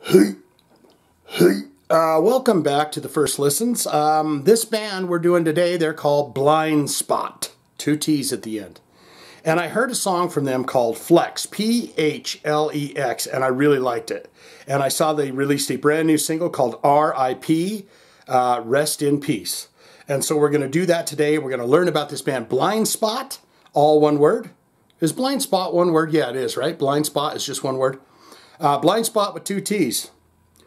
Hey, hey. Welcome back to the First Listens. This band we're doing today, they're called Blindspott. Two T's at the end. And I heard a song from them called Flex, P-H-L-E-X, and I really liked it. And I saw they released a brand new single called R.I.P, Rest in Peace. And so we're going to do that today. We're going to learn about this band, Blindspott, all one word. Is Blindspott one word? Yeah, it is, right? Blindspott is just one word. Blindspott with two T's.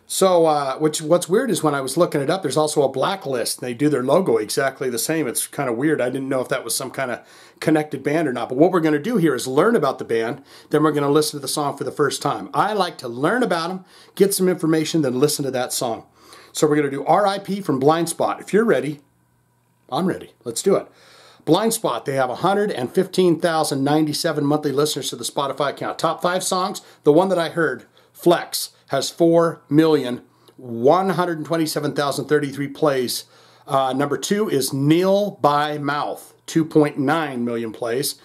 So, what's weird is when I was looking it up, there's also a Blacklistt. They do their logo exactly the same. It's kind of weird. I didn't know if that was some kind of connected band or not. But what we're going to do here is learn about the band. Then we're going to listen to the song for the first time. I like to learn about them, get some information, then listen to that song. So we're going to do R.I.P. from Blindspott. If you're ready, I'm ready. Let's do it. Blindspott, they have 115,097 monthly listeners to the Spotify account. Top 5 songs, the one that I heard, Flex, has 4,127,033 plays. Number 2 is Kneel by Mouth, 2.9 million plays.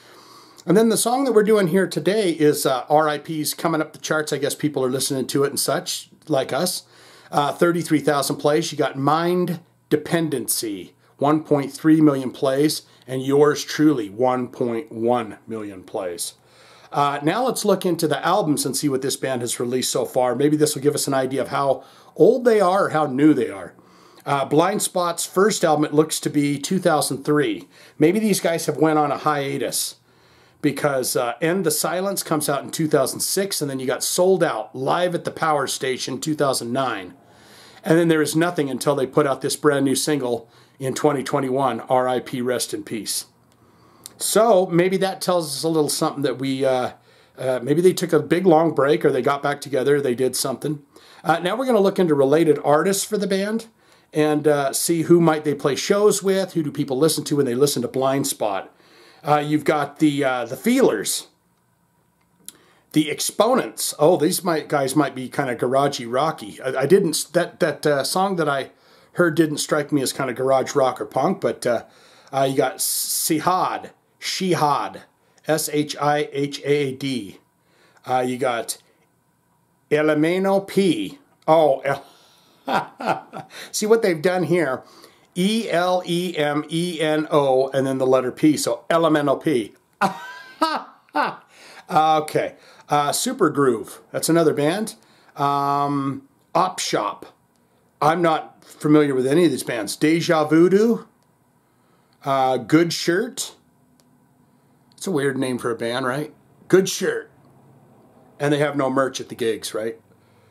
And then the song that we're doing here today is R.I.P.'s coming up the charts. I guess people are listening to it and such, like us. 33,000 plays. You got Mind Dependency, 1.3 million plays. And Yours Truly, 1.1 million plays. Now let's look into the albums and see what this band has released so far. Maybe this will give us an idea of how old they are or how new they are. Blindspott's first album, it looks to be 2003. Maybe these guys have went on a hiatus because End the Silence comes out in 2006, and then you got Sold Out, Live at the Power Station, 2009. And then there is nothing until they put out this brand new single in 2021, R.I.P. Rest in Peace. So maybe that tells us a little something that we, maybe they took a big long break or they got back together, they did something. Now we're going to look into related artists for the band and see who might they play shows with, who do people listen to when they listen to Blindspott. You've got the Feelers, the Exponents. Oh, these guys might be kind of garagey rocky. I didn't, that song that I heard didn't strike me as kind of garage rock or punk, but you got Shihad, S-H-I-H-A-D. You got Elemeno P. Oh, see what they've done here. E-L-E-M-E-N-O and then the letter P, so Elemeno P. Okay. Super Groove, that's another band. Op Shop. I'm not familiar with any of these bands. Deja Voodoo. Good Shirt. It's a weird name for a band, right? Good Shirt. And they have no merch at the gigs, right?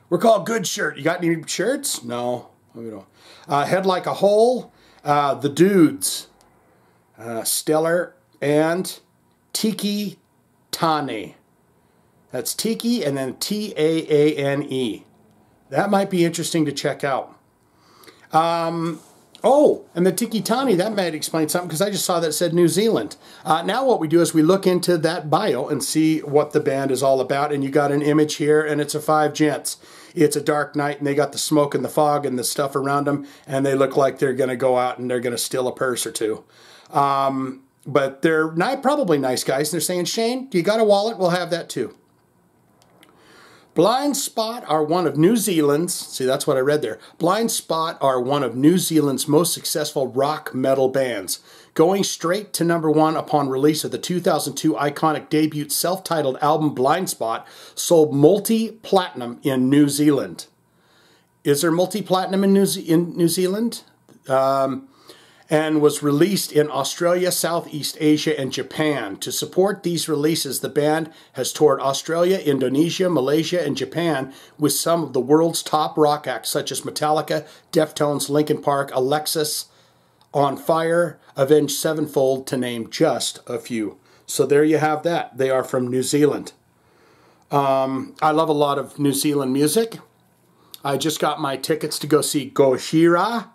We're called Good Shirt. You got any shirts? No, we don't. Head Like a Hole. The Dudes. Stellar. And Tiki Tane. That's Tiki and then T-A-A-N-E. That might be interesting to check out. Oh, and the Tiki Tani, that might explain something because I just saw that it said New Zealand. Now what we do is we look into that bio and see what the band is all about. And you got an image here, and it's a 5 gents. It's a dark night, and they got the smoke and the fog and the stuff around them, and they look like they're going to go out and they're going to steal a purse or two. But they're probably nice guys, and they're saying, Shane, you got a wallet? We'll have that too. Blindspott are one of New Zealand's, see that's what I read there, Blindspott are one of New Zealand's most successful rock metal bands, going straight to #1 upon release of the 2002 iconic debut self-titled album Blindspott, sold multi-platinum in New Zealand. Is there multi-platinum in New Zealand? And was released in Australia, Southeast Asia, and Japan. To support these releases, the band has toured Australia, Indonesia, Malaysia, and Japan with some of the world's top rock acts such as Metallica, Deftones, Linkin Park, Alexis, On Fire, Avenged Sevenfold, to name just a few. So there you have that. They are from New Zealand. I love a lot of New Zealand music. I just got my tickets to go see Gojira,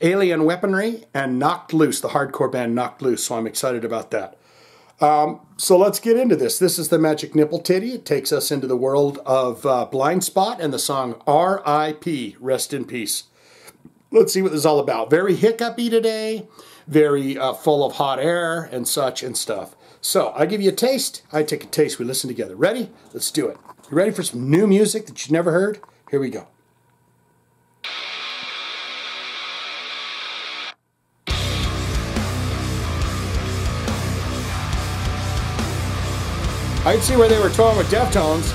Alien Weaponry, and Knocked Loose, the hardcore band Knocked Loose, so I'm excited about that. So let's get into this. This is the Magic Nipple Titty. It takes us into the world of Blindspott and the song R.I.P. Rest in Peace. Let's see what this is all about. Very hiccupy today, very full of hot air and such and stuff. So I give you a taste, I take a taste, we listen together. Ready? Let's do it. You ready for some new music that you've never heard? Here we go. I can see where they were toying with Deftones.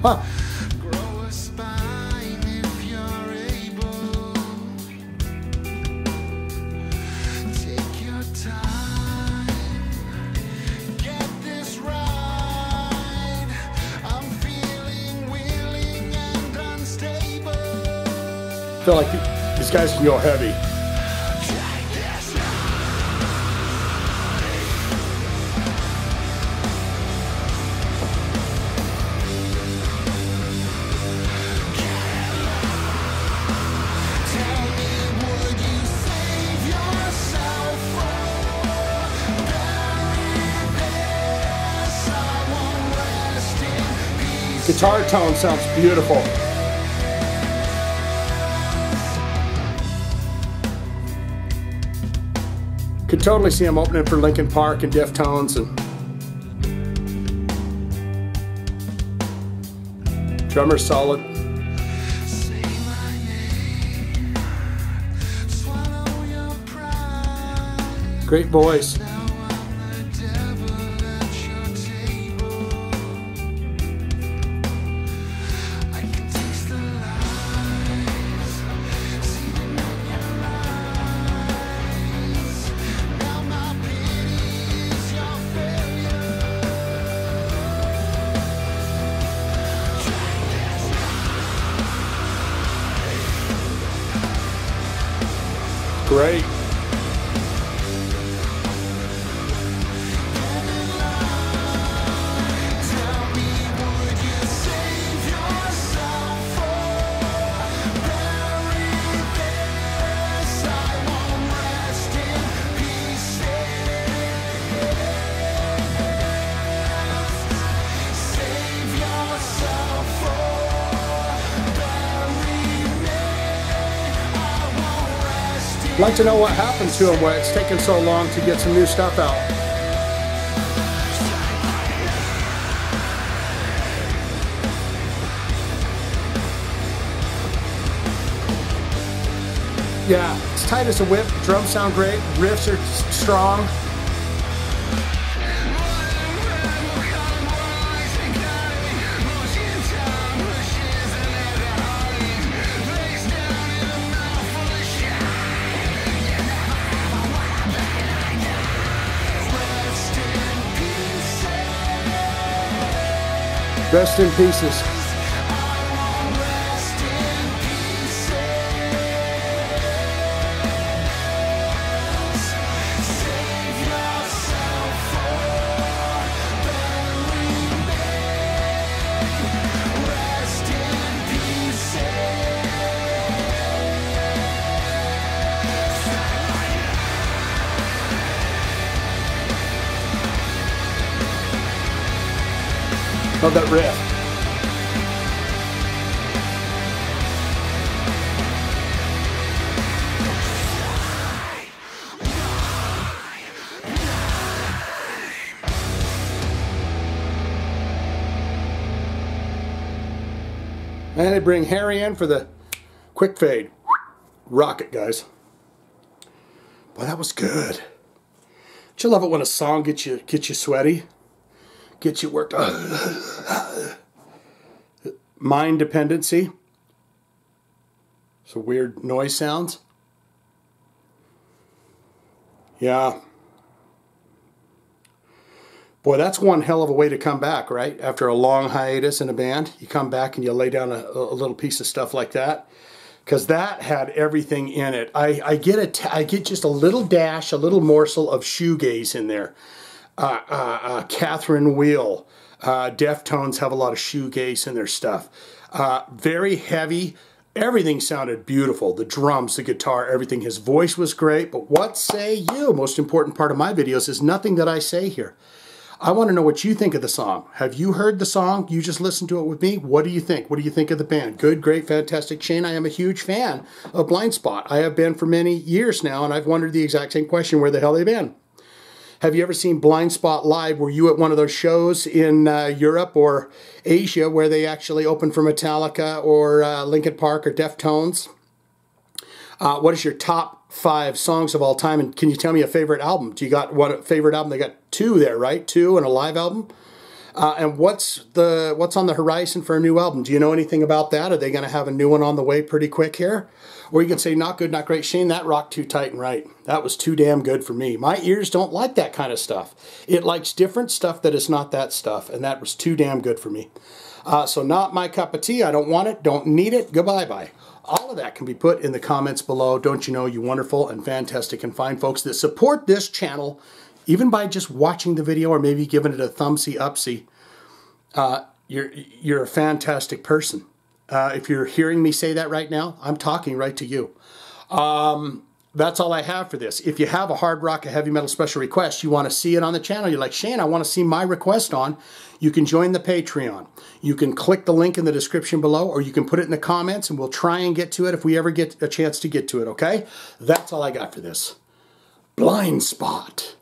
Huh. I feel like these guys can go heavy. Guitar tone sounds beautiful. Could totally see him opening for Linkin Park and Deftones, and drummer's solid. Great voice. Great. I'd like to know what happened to him, where it's taken so long to get some new stuff out. Yeah, it's tight as a whip. Drums sound great. Riffs are strong. Rest in pieces. Love that riff. And they bring Harry in for the quick fade. Rock it, guys. Boy, that was good. Don't you love it when a song gets you sweaty? Gets you worked up. Mind dependency. So weird noise sounds. Yeah. Boy, that's one hell of a way to come back, right? After a long hiatus in a band, you come back and you lay down a little piece of stuff like that. Because that had everything in it. I get just a little dash, a little morsel of shoegaze in there. Catherine Wheel, Deftones have a lot of shoegaze in their stuff. Very heavy. Everything sounded beautiful. The drums, the guitar, everything. His voice was great. But what say you? Most important part of my videos is nothing that I say here. I want to know what you think of the song. Have you heard the song? You just listened to it with me? What do you think? What do you think of the band? Good, great, fantastic. Shane, I am a huge fan of Blindspott. I have been for many years now, and I've wondered the exact same question, where the hell have they been? Have you ever seen Blindspott live? Were you at one of those shows in Europe or Asia where they actually opened for Metallica or Linkin Park or Deftones? What is your top 5 songs of all time? And can you tell me a favorite album? Do you got one favorite album? They got 2 there, right? 2 and a live album. And what's on the horizon for a new album? Do you know anything about that? Are they going to have a new one on the way pretty quick here? Or you can say, not good, not great. Shane, that rocked too tight and right. That was too damn good for me. My ears don't like that kind of stuff. It likes different stuff that is not that stuff. And that was too damn good for me. So not my cup of tea. I don't want it. Don't need it. Goodbye-bye. All of that can be put in the comments below. Don't you know, you wonderful and fantastic and fine folks that support this channel, even by just watching the video or maybe giving it a thumbsy-upsy, you're a fantastic person. If you're hearing me say that right now, I'm talking right to you. That's all I have for this. If you have a hard rock, a heavy metal special request, you want to see it on the channel, you're like, Shane, I want to see my request on, you can join the Patreon. You can click the link in the description below, or you can put it in the comments, and we'll try and get to it if we ever get a chance to get to it, okay? That's all I got for this. Blindspott.